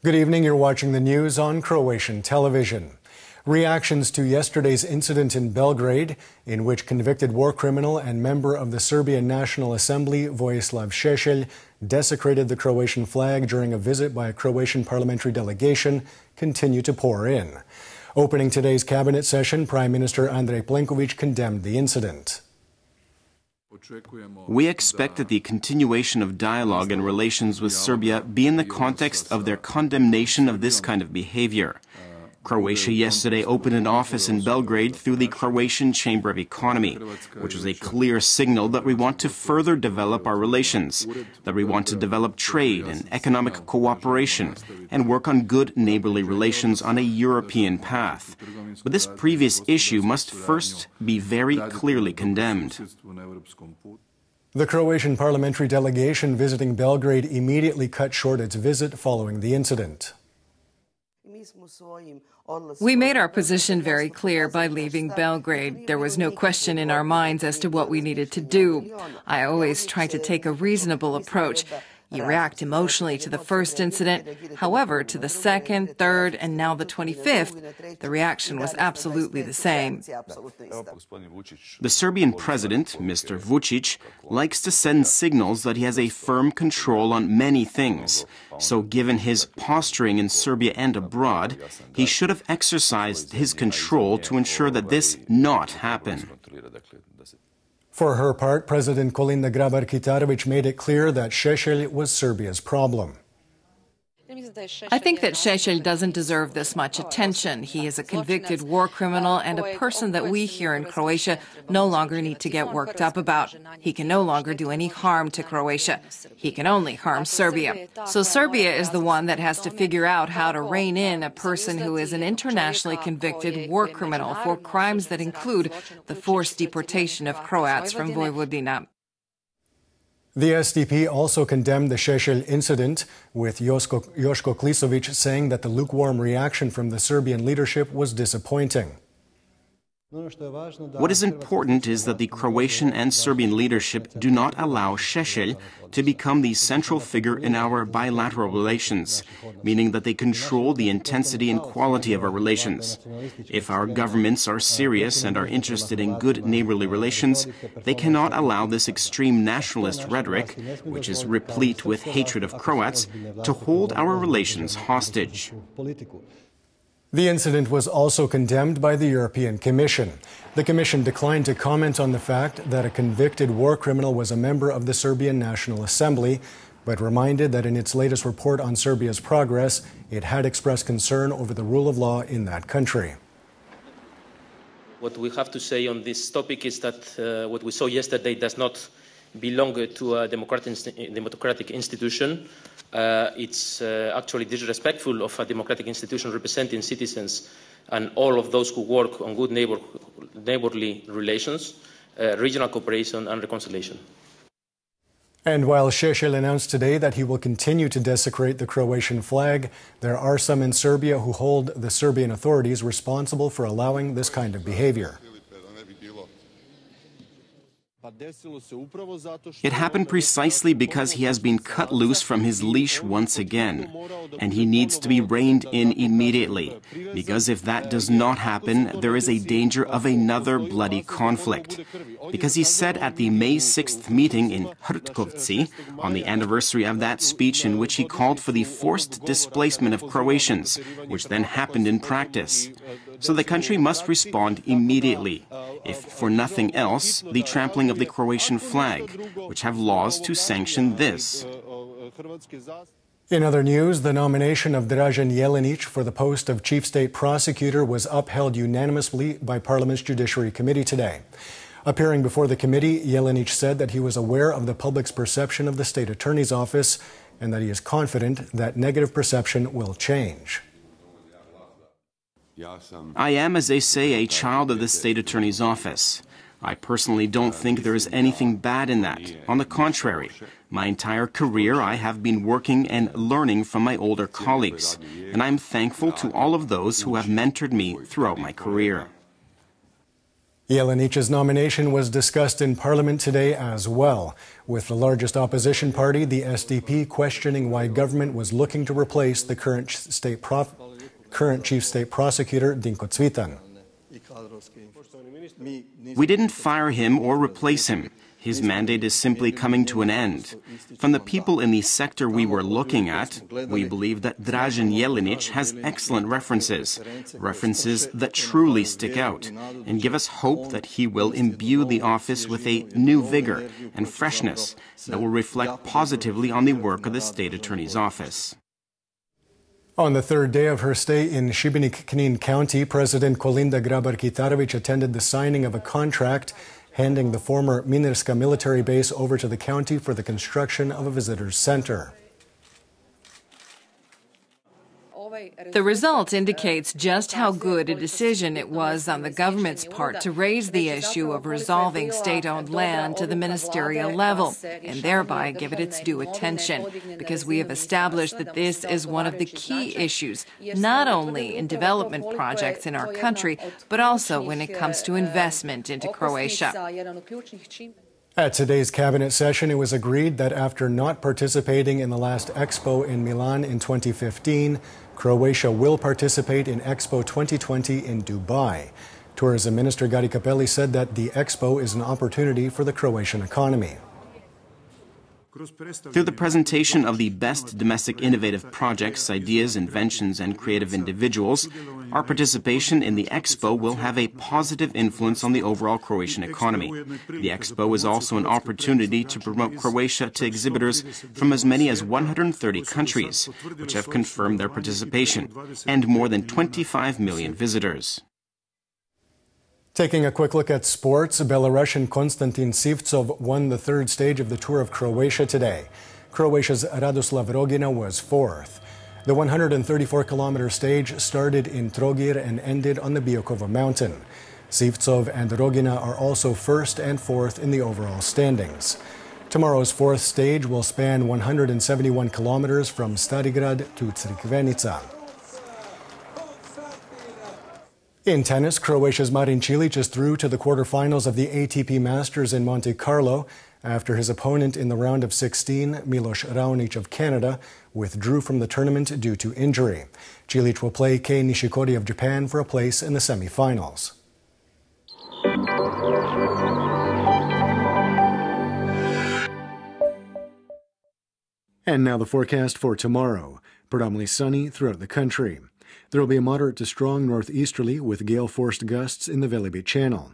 Good evening. You're watching the news on Croatian television. Reactions to yesterday's incident in Belgrade, in which convicted war criminal and member of the Serbian National Assembly, Vojislav Šešelj, desecrated the Croatian flag during a visit by a Croatian parliamentary delegation, continue to pour in. Opening today's cabinet session, Prime Minister Andrej Plenkovic condemned the incident. We expect that the continuation of dialogue and relations with Serbia be in the context of their condemnation of this kind of behavior. Croatia yesterday opened an office in Belgrade through the Croatian Chamber of Economy, which was a clear signal that we want to further develop our relations, that we want to develop trade and economic cooperation, and work on good neighborly relations on a European path. But this previous issue must first be very clearly condemned. The Croatian parliamentary delegation visiting Belgrade immediately cut short its visit following the incident. We made our position very clear by leaving Belgrade. There was no question in our minds as to what we needed to do. I always try to take a reasonable approach. You react emotionally to the first incident. However, to the second, third, and now the 25th, the reaction was absolutely the same. The Serbian president, Mr. Vučić, likes to send signals that he has a firm control on many things. So given his posturing in Serbia and abroad, he should have exercised his control to ensure that this not happen. For her part, President Kalina made it clear that Šešelj was Serbia's problem. I think that Šešelj doesn't deserve this much attention. He is a convicted war criminal and a person that we here in Croatia no longer need to get worked up about. He can no longer do any harm to Croatia. He can only harm Serbia. So Serbia is the one that has to figure out how to rein in a person who is an internationally convicted war criminal for crimes that include the forced deportation of Croats from Vojvodina. The SDP also condemned the Šešelj incident, with Joško Klisović saying that the lukewarm reaction from the Serbian leadership was disappointing. What is important is that the Croatian and Serbian leadership do not allow Šešelj to become the central figure in our bilateral relations, meaning that they control the intensity and quality of our relations. If our governments are serious and are interested in good neighborly relations, they cannot allow this extreme nationalist rhetoric, which is replete with hatred of Croats, to hold our relations hostage. The incident was also condemned by the European Commission. The Commission declined to comment on the fact that a convicted war criminal was a member of the Serbian National Assembly, but reminded that in its latest report on Serbia's progress, it had expressed concern over the rule of law in that country. What we have to say on this topic is that what we saw yesterday does not belong to a democratic institution. It's actually disrespectful of a democratic institution representing citizens and all of those who work on good neighborly relations, regional cooperation and reconciliation. And while Šešelj announced today that he will continue to desecrate the Croatian flag, there are some in Serbia who hold the Serbian authorities responsible for allowing this kind of behavior. It happened precisely because he has been cut loose from his leash once again, and he needs to be reined in immediately, because if that does not happen, there is a danger of another bloody conflict. Because he said at the May 6th meeting in Hrtkovci, on the anniversary of that speech in which he called for the forced displacement of Croatians, which then happened in practice. So the country must respond immediately, if for nothing else, the trampling of the Croatian flag, which have laws to sanction this. In other news, the nomination of Dražen Jelenić for the post of Chief State Prosecutor was upheld unanimously by Parliament's Judiciary Committee today. Appearing before the committee, Jelenić said that he was aware of the public's perception of the State Attorney's Office and that he is confident that negative perception will change. I am, as they say, a child of the State Attorney's Office. I personally don't think there is anything bad in that. On the contrary, my entire career I have been working and learning from my older colleagues, and I am thankful to all of those who have mentored me throughout my career. Jelenic's nomination was discussed in Parliament today as well, with the largest opposition party, the SDP, questioning why government was looking to replace the current Chief State Prosecutor, Dinko Cvitan. We didn't fire him or replace him. His mandate is simply coming to an end. From the people in the sector we were looking at, we believe that Dražen Jelenic has excellent references that truly stick out, and give us hope that he will imbue the office with a new vigor and freshness that will reflect positively on the work of the State Attorney's Office. On the third day of her stay in Šibenik-Knin County, President Kolinda Grabar-Kitarović attended the signing of a contract handing the former Minirska military base over to the county for the construction of a visitors center. The result indicates just how good a decision it was on the government's part to raise the issue of resolving state-owned land to the ministerial level and thereby give it its due attention, because we have established that this is one of the key issues, not only in development projects in our country, but also when it comes to investment into Croatia. At today's cabinet session, it was agreed that after not participating in the last Expo in Milan in 2015, Croatia will participate in Expo 2020 in Dubai. Tourism Minister Gari Capelli said that the Expo is an opportunity for the Croatian economy. Through the presentation of the best domestic innovative projects, ideas, inventions, and creative individuals, our participation in the Expo will have a positive influence on the overall Croatian economy. The Expo is also an opportunity to promote Croatia to exhibitors from as many as 130 countries, which have confirmed their participation, and more than 25 million visitors. Taking a quick look at sports, Belarusian Konstantin Sivtsov won the third stage of the Tour of Croatia today. Croatia's Radoslav Rogina was fourth. The 134-kilometer stage started in Trogir and ended on the Biokovo mountain. Sivtsov and Rogina are also first and fourth in the overall standings. Tomorrow's fourth stage will span 171 kilometers from Starigrad to Crikvenica. In tennis, Croatia's Marin Cilic is through to the quarterfinals of the ATP Masters in Monte Carlo after his opponent in the round of 16, Milos Raonic of Canada, withdrew from the tournament due to injury. Cilic will play Kei Nishikori of Japan for a place in the semifinals. And now the forecast for tomorrow. Predominantly sunny throughout the country. There will be a moderate to strong northeasterly with gale-force gusts in the Velebit Channel.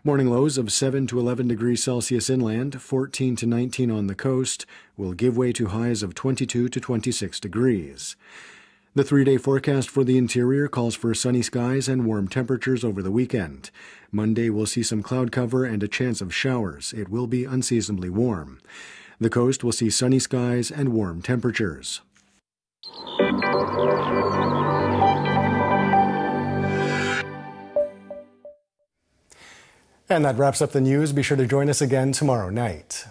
Morning lows of 7 to 11 degrees Celsius inland, 14 to 19 on the coast, will give way to highs of 22 to 26 degrees. The three-day forecast for the interior calls for sunny skies and warm temperatures over the weekend. Monday will see some cloud cover and a chance of showers. It will be unseasonably warm. The coast will see sunny skies and warm temperatures. And that wraps up the news. Be sure to join us again tomorrow night.